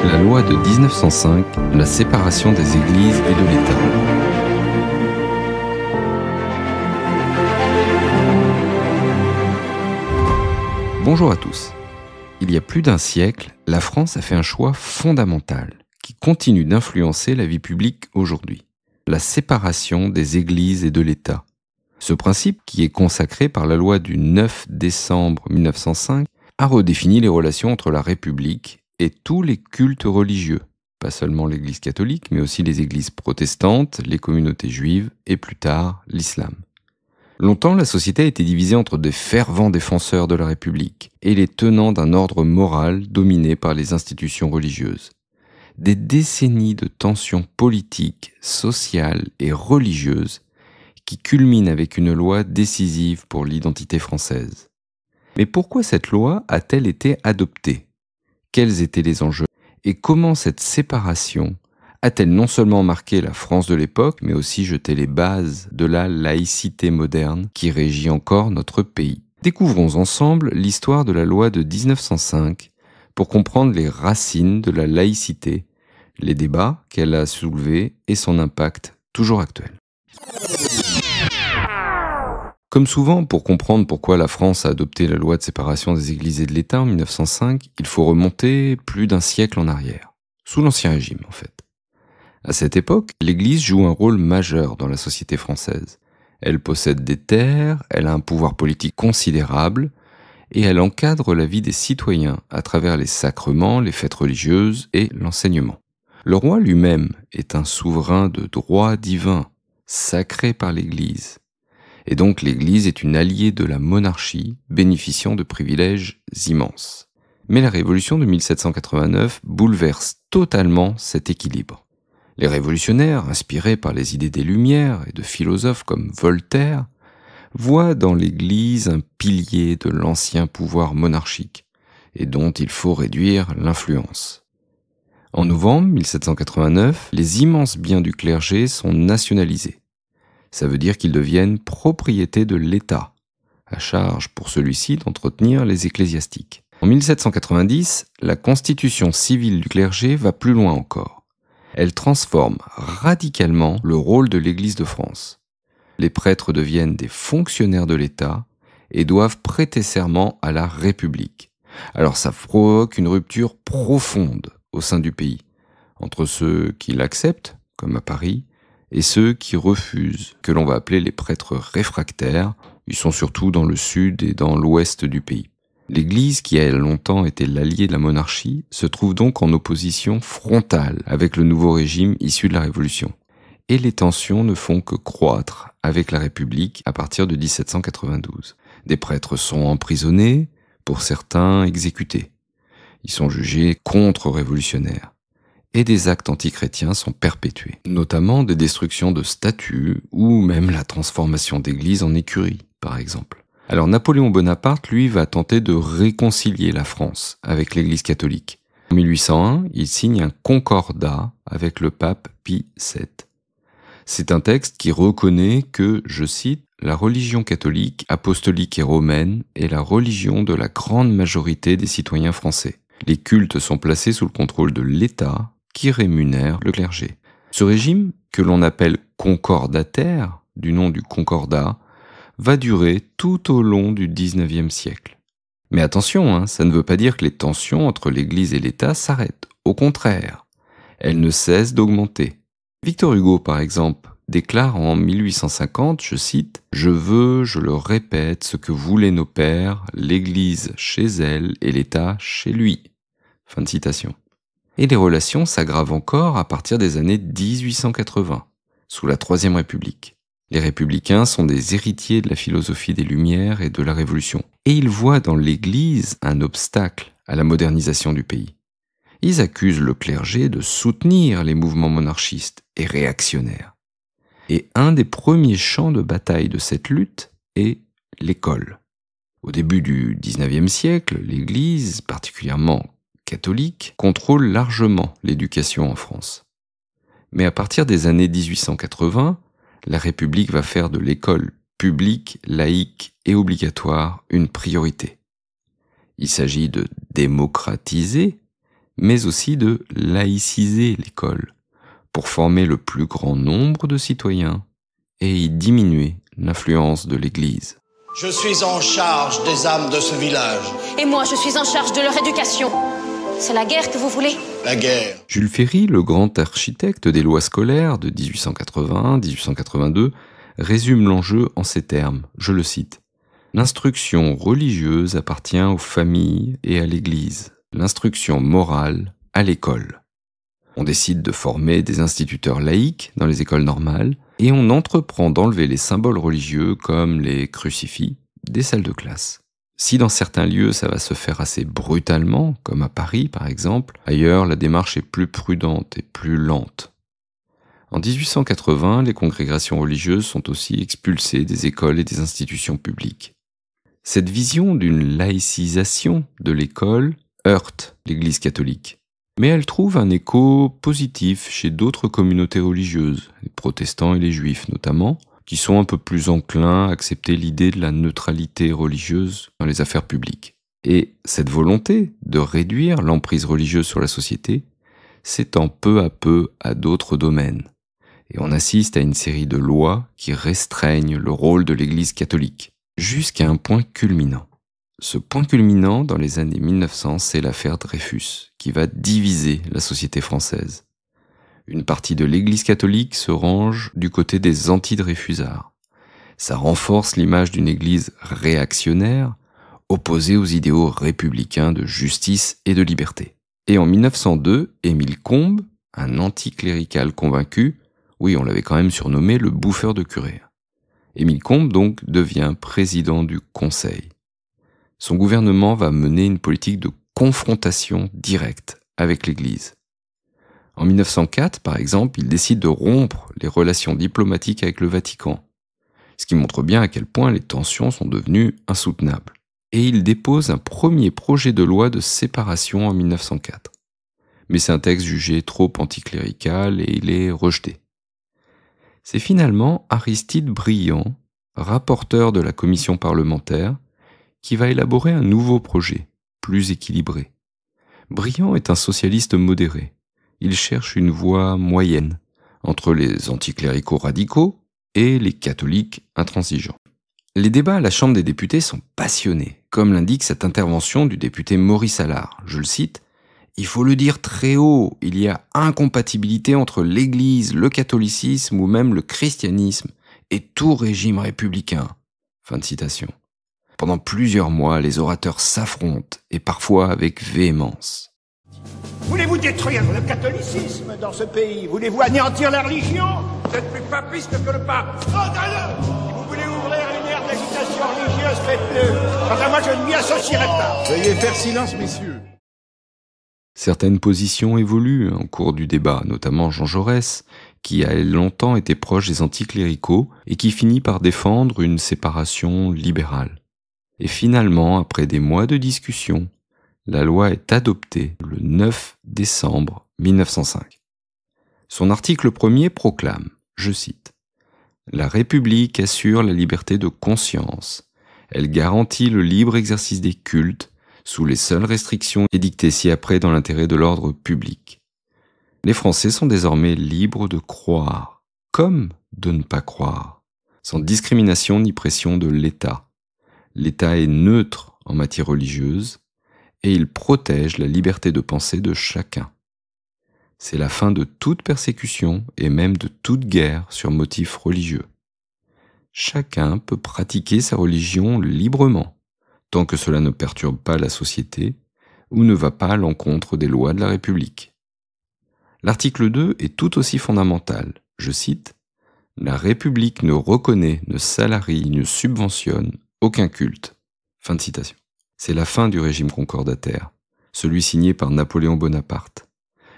La loi de 1905, la séparation des églises et de l'État. Bonjour à tous. Il y a plus d'un siècle, la France a fait un choix fondamental qui continue d'influencer la vie publique aujourd'hui. La séparation des églises et de l'État. Ce principe, qui est consacré par la loi du 9 décembre 1905, a redéfini les relations entre la République et tous les cultes religieux, pas seulement l'Église catholique, mais aussi les églises protestantes, les communautés juives et plus tard l'islam. Longtemps, la société a été divisée entre des fervents défenseurs de la République et les tenants d'un ordre moral dominé par les institutions religieuses. Des décennies de tensions politiques, sociales et religieuses qui culminent avec une loi décisive pour l'identité française. Mais pourquoi cette loi a-t-elle été adoptée ? Quels étaient les enjeux ? Et comment cette séparation a-t-elle non seulement marqué la France de l'époque, mais aussi jeté les bases de la laïcité moderne qui régit encore notre pays ? Découvrons ensemble l'histoire de la loi de 1905 pour comprendre les racines de la laïcité, les débats qu'elle a soulevés et son impact toujours actuel. Comme souvent, pour comprendre pourquoi la France a adopté la loi de séparation des églises et de l'État en 1905, il faut remonter plus d'un siècle en arrière, sous l'Ancien Régime en fait. À cette époque, l'Église joue un rôle majeur dans la société française. Elle possède des terres, elle a un pouvoir politique considérable, et elle encadre la vie des citoyens à travers les sacrements, les fêtes religieuses et l'enseignement. Le roi lui-même est un souverain de droit divin, sacré par l'Église. Et donc l'Église est une alliée de la monarchie, bénéficiant de privilèges immenses. Mais la révolution de 1789 bouleverse totalement cet équilibre. Les révolutionnaires, inspirés par les idées des Lumières et de philosophes comme Voltaire, voient dans l'Église un pilier de l'ancien pouvoir monarchique, et dont il faut réduire l'influence. En novembre 1789, les immenses biens du clergé sont nationalisés. Ça veut dire qu'ils deviennent propriété de l'État, à charge pour celui-ci d'entretenir les ecclésiastiques. En 1790, la constitution civile du clergé va plus loin encore. Elle transforme radicalement le rôle de l'Église de France. Les prêtres deviennent des fonctionnaires de l'État et doivent prêter serment à la République. Alors ça provoque une rupture profonde au sein du pays, entre ceux qui l'acceptent, comme à Paris, et ceux qui refusent, que l'on va appeler les prêtres réfractaires. Ils sont surtout dans le sud et dans l'ouest du pays. L'Église, qui a longtemps été l'alliée de la monarchie, se trouve donc en opposition frontale avec le nouveau régime issu de la Révolution. Et les tensions ne font que croître avec la République à partir de 1792. Des prêtres sont emprisonnés, pour certains exécutés. Ils sont jugés contre-révolutionnaires. Et des actes antichrétiens sont perpétués, notamment des destructions de statues ou même la transformation d'églises en écuries, par exemple. Alors Napoléon Bonaparte, lui, va tenter de réconcilier la France avec l'Église catholique. En 1801, il signe un concordat avec le pape Pie VII. C'est un texte qui reconnaît que, je cite, « la religion catholique, apostolique et romaine est la religion de la grande majorité des citoyens français. Les cultes sont placés sous le contrôle de l'État, qui rémunère le clergé. » Ce régime, que l'on appelle concordataire, du nom du concordat, va durer tout au long du XIXe siècle. Mais attention, ça ne veut pas dire que les tensions entre l'Église et l'État s'arrêtent. Au contraire, elles ne cessent d'augmenter. Victor Hugo, par exemple, déclare en 1850, je cite, « Je veux, je le répète, ce que voulaient nos pères, l'Église chez elle et l'État chez lui. » Fin de citation. Et les relations s'aggravent encore à partir des années 1880, sous la Troisième République. Les républicains sont des héritiers de la philosophie des Lumières et de la Révolution, et ils voient dans l'Église un obstacle à la modernisation du pays. Ils accusent le clergé de soutenir les mouvements monarchistes et réactionnaires. Et un des premiers champs de bataille de cette lutte est l'école. Au début du XIXe siècle, l'Église, particulièrement catholique, contrôle largement l'éducation en France. Mais à partir des années 1880, la République va faire de l'école publique, laïque et obligatoire une priorité. Il s'agit de démocratiser, mais aussi de laïciser l'école, pour former le plus grand nombre de citoyens et y diminuer l'influence de l'Église. Je suis en charge des âmes de ce village. Et moi, je suis en charge de leur éducation. C'est la guerre que vous voulez ? La guerre. Jules Ferry, le grand architecte des lois scolaires de 1881-1882, résume l'enjeu en ces termes, je le cite. L'instruction religieuse appartient aux familles et à l'Église, l'instruction morale à l'école. On décide de former des instituteurs laïcs dans les écoles normales et on entreprend d'enlever les symboles religieux comme les crucifix des salles de classe. Si dans certains lieux ça va se faire assez brutalement, comme à Paris par exemple, ailleurs la démarche est plus prudente et plus lente. En 1880, les congrégations religieuses sont aussi expulsées des écoles et des institutions publiques. Cette vision d'une laïcisation de l'école heurte l'Église catholique. Mais elle trouve un écho positif chez d'autres communautés religieuses, les protestants et les juifs notamment, qui sont un peu plus enclins à accepter l'idée de la neutralité religieuse dans les affaires publiques. Et cette volonté de réduire l'emprise religieuse sur la société s'étend peu à peu à d'autres domaines. Et on assiste à une série de lois qui restreignent le rôle de l'Église catholique, jusqu'à un point culminant. Ce point culminant, dans les années 1900, c'est l'affaire Dreyfus, qui va diviser la société française. Une partie de l'Église catholique se range du côté des anti-dreyfusards. Ça renforce l'image d'une Église réactionnaire, opposée aux idéaux républicains de justice et de liberté. Et en 1902, Émile Combes, un anticlérical convaincu, oui, on l'avait quand même surnommé le bouffeur de curés. Émile Combes, donc, devient président du Conseil. Son gouvernement va mener une politique de confrontation directe avec l'Église. En 1904, par exemple, il décide de rompre les relations diplomatiques avec le Vatican, ce qui montre bien à quel point les tensions sont devenues insoutenables. Et il dépose un premier projet de loi de séparation en 1904. Mais c'est un texte jugé trop anticlérical et il est rejeté. C'est finalement Aristide Briand, rapporteur de la commission parlementaire, qui va élaborer un nouveau projet, plus équilibré. Briand est un socialiste modéré. Il cherche une voie moyenne entre les anticléricaux radicaux et les catholiques intransigeants. Les débats à la Chambre des députés sont passionnés, comme l'indique cette intervention du député Maurice Allard. Je le cite, « Il faut le dire très haut, il y a incompatibilité entre l'Église, le catholicisme ou même le christianisme et tout régime républicain. » Fin de citation. Pendant plusieurs mois, les orateurs s'affrontent, et parfois avec véhémence. Voulez-vous détruire le catholicisme dans ce pays? Voulez-vous anéantir la religion? Vous êtes plus papiste que le pape. Scandaleux! Si vous voulez ouvrir une ère d'agitation religieuse, faites-le. Quant à moi, je ne m'y associerai pas. Veuillez faire silence, messieurs. Certaines positions évoluent en cours du débat, notamment Jean Jaurès, qui a longtemps été proche des anticléricaux et qui finit par défendre une séparation libérale. Et finalement, après des mois de discussion, la loi est adoptée le 9 décembre 1905. Son article 1er proclame, je cite, « La République assure la liberté de conscience. Elle garantit le libre exercice des cultes sous les seules restrictions édictées ci-après dans l'intérêt de l'ordre public. Les Français sont désormais libres de croire, comme de ne pas croire, sans discrimination ni pression de l'État. L'État est neutre en matière religieuse et il protège la liberté de pensée de chacun. C'est la fin de toute persécution et même de toute guerre sur motifs religieux. Chacun peut pratiquer sa religion librement, tant que cela ne perturbe pas la société ou ne va pas à l'encontre des lois de la République. » L'article 2 est tout aussi fondamental. Je cite, « La République ne reconnaît, ne salarie, ne subventionne aucun culte. » Fin de citation. C'est la fin du régime concordataire, celui signé par Napoléon Bonaparte.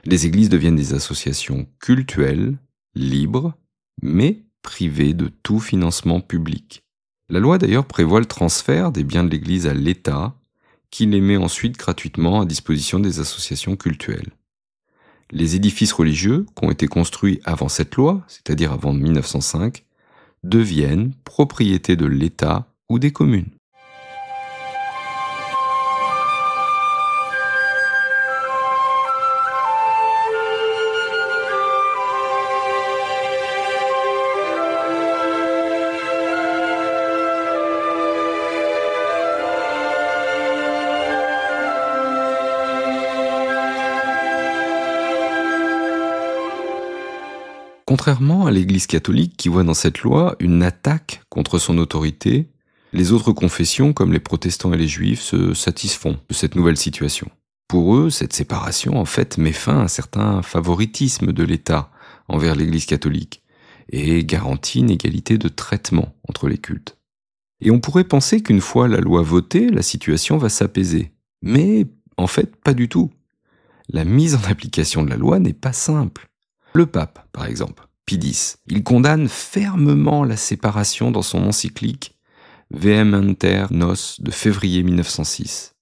Les églises deviennent des associations cultuelles, libres, mais privées de tout financement public. La loi d'ailleurs prévoit le transfert des biens de l'église à l'État, qui les met ensuite gratuitement à disposition des associations cultuelles. Les édifices religieux, qui ont été construits avant cette loi, c'est-à-dire avant 1905, deviennent propriété de l'État ou des communes. contrairement à l'Église catholique qui voit dans cette loi une attaque contre son autorité, les autres confessions, comme les protestants et les juifs, se satisfont de cette nouvelle situation. Pour eux, cette séparation, en fait, met fin à un certain favoritisme de l'État envers l'Église catholique et garantit une égalité de traitement entre les cultes. Et on pourrait penser qu'une fois la loi votée, la situation va s'apaiser. Mais, en fait, pas du tout. La mise en application de la loi n'est pas simple. Le pape, par exemple, Pie X, il condamne fermement la séparation dans son encyclique Vehementer Nos de février 1906.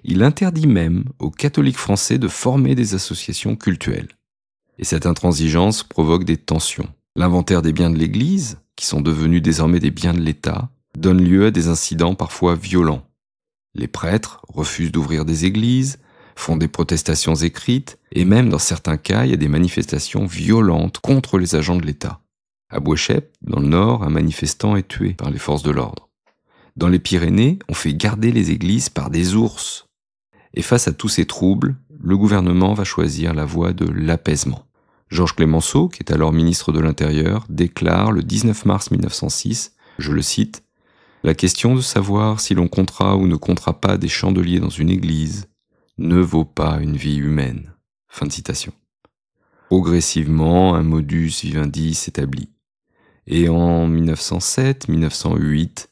Il interdit même aux catholiques français de former des associations cultuelles. Et cette intransigeance provoque des tensions. L'inventaire des biens de l'Église, qui sont devenus désormais des biens de l'État, donne lieu à des incidents parfois violents. Les prêtres refusent d'ouvrir des églises, font des protestations écrites, et même dans certains cas, il y a des manifestations violentes contre les agents de l'État. À Bouéchep, dans le Nord, un manifestant est tué par les forces de l'ordre. Dans les Pyrénées, on fait garder les églises par des ours. Et face à tous ces troubles, le gouvernement va choisir la voie de l'apaisement. Georges Clemenceau, qui est alors ministre de l'Intérieur, déclare le 19 mars 1906, je le cite, « La question de savoir si l'on comptera ou ne comptera pas des chandeliers dans une église ne vaut pas une vie humaine. » Fin de citation. Progressivement, un modus vivendi s'établit. Et en 1907-1908,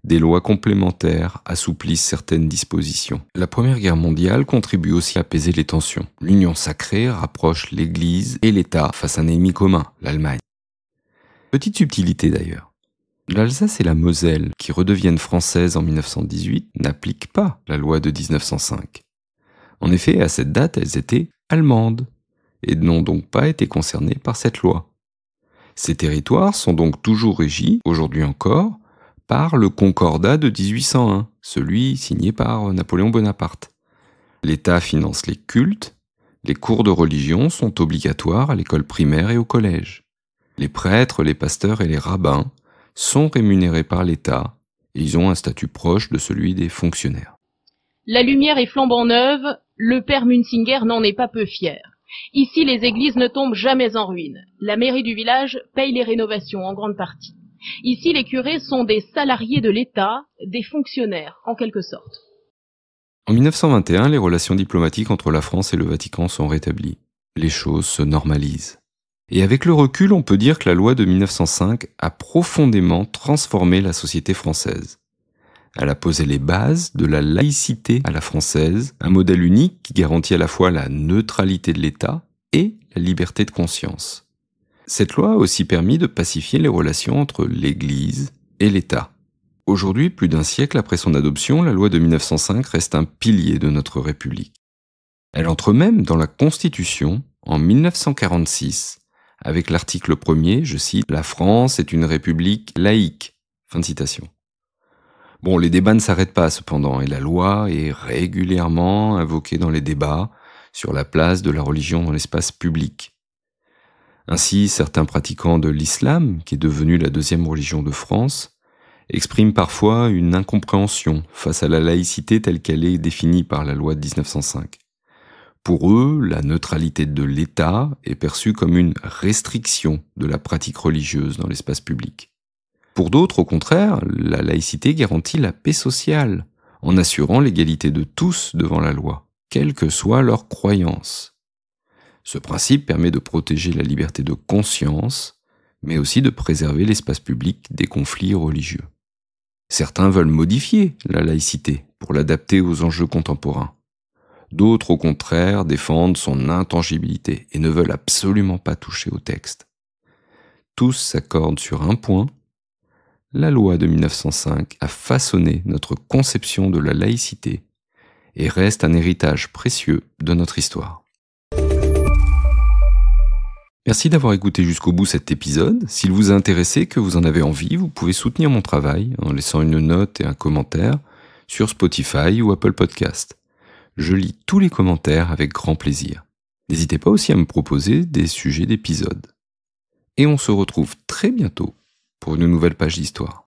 des lois complémentaires assouplissent certaines dispositions. La Première Guerre mondiale contribue aussi à apaiser les tensions. L'union sacrée rapproche l'Église et l'État face à un ennemi commun, l'Allemagne. Petite subtilité d'ailleurs. L'Alsace et la Moselle, qui redeviennent françaises en 1918, n'appliquent pas la loi de 1905. En effet, à cette date, elles étaient allemandes et n'ont donc pas été concernées par cette loi. Ces territoires sont donc toujours régis, aujourd'hui encore, par le Concordat de 1801, celui signé par Napoléon Bonaparte. L'État finance les cultes, les cours de religion sont obligatoires à l'école primaire et au collège. Les prêtres, les pasteurs et les rabbins sont rémunérés par l'État et ils ont un statut proche de celui des fonctionnaires. La lumière est flambant neuve, le père Munsinger n'en est pas peu fier. Ici, les églises ne tombent jamais en ruine. La mairie du village paye les rénovations en grande partie. Ici, les curés sont des salariés de l'État, des fonctionnaires, en quelque sorte. En 1921, les relations diplomatiques entre la France et le Vatican sont rétablies. Les choses se normalisent. Et avec le recul, on peut dire que la loi de 1905 a profondément transformé la société française. Elle a posé les bases de la laïcité à la française, un modèle unique qui garantit à la fois la neutralité de l'État et la liberté de conscience. Cette loi a aussi permis de pacifier les relations entre l'Église et l'État. Aujourd'hui, plus d'un siècle après son adoption, la loi de 1905 reste un pilier de notre République. Elle entre même dans la Constitution en 1946, avec l'article 1er, je cite, « La France est une république laïque ». Fin de citation. Bon, les débats ne s'arrêtent pas cependant, et la loi est régulièrement invoquée dans les débats sur la place de la religion dans l'espace public. Ainsi, certains pratiquants de l'islam, qui est devenu la deuxième religion de France, expriment parfois une incompréhension face à la laïcité telle qu'elle est définie par la loi de 1905. Pour eux, la neutralité de l'État est perçue comme une restriction de la pratique religieuse dans l'espace public. Pour d'autres, au contraire, la laïcité garantit la paix sociale, en assurant l'égalité de tous devant la loi, quelle que soit leur croyance. Ce principe permet de protéger la liberté de conscience, mais aussi de préserver l'espace public des conflits religieux. Certains veulent modifier la laïcité pour l'adapter aux enjeux contemporains. D'autres, au contraire, défendent son intangibilité et ne veulent absolument pas toucher au texte. Tous s'accordent sur un point. La loi de 1905 a façonné notre conception de la laïcité et reste un héritage précieux de notre histoire. Merci d'avoir écouté jusqu'au bout cet épisode. S'il vous a intéressé, que vous en avez envie, vous pouvez soutenir mon travail en laissant une note et un commentaire sur Spotify ou Apple Podcast. Je lis tous les commentaires avec grand plaisir. N'hésitez pas aussi à me proposer des sujets d'épisodes. Et on se retrouve très bientôt pour une nouvelle page d'histoire.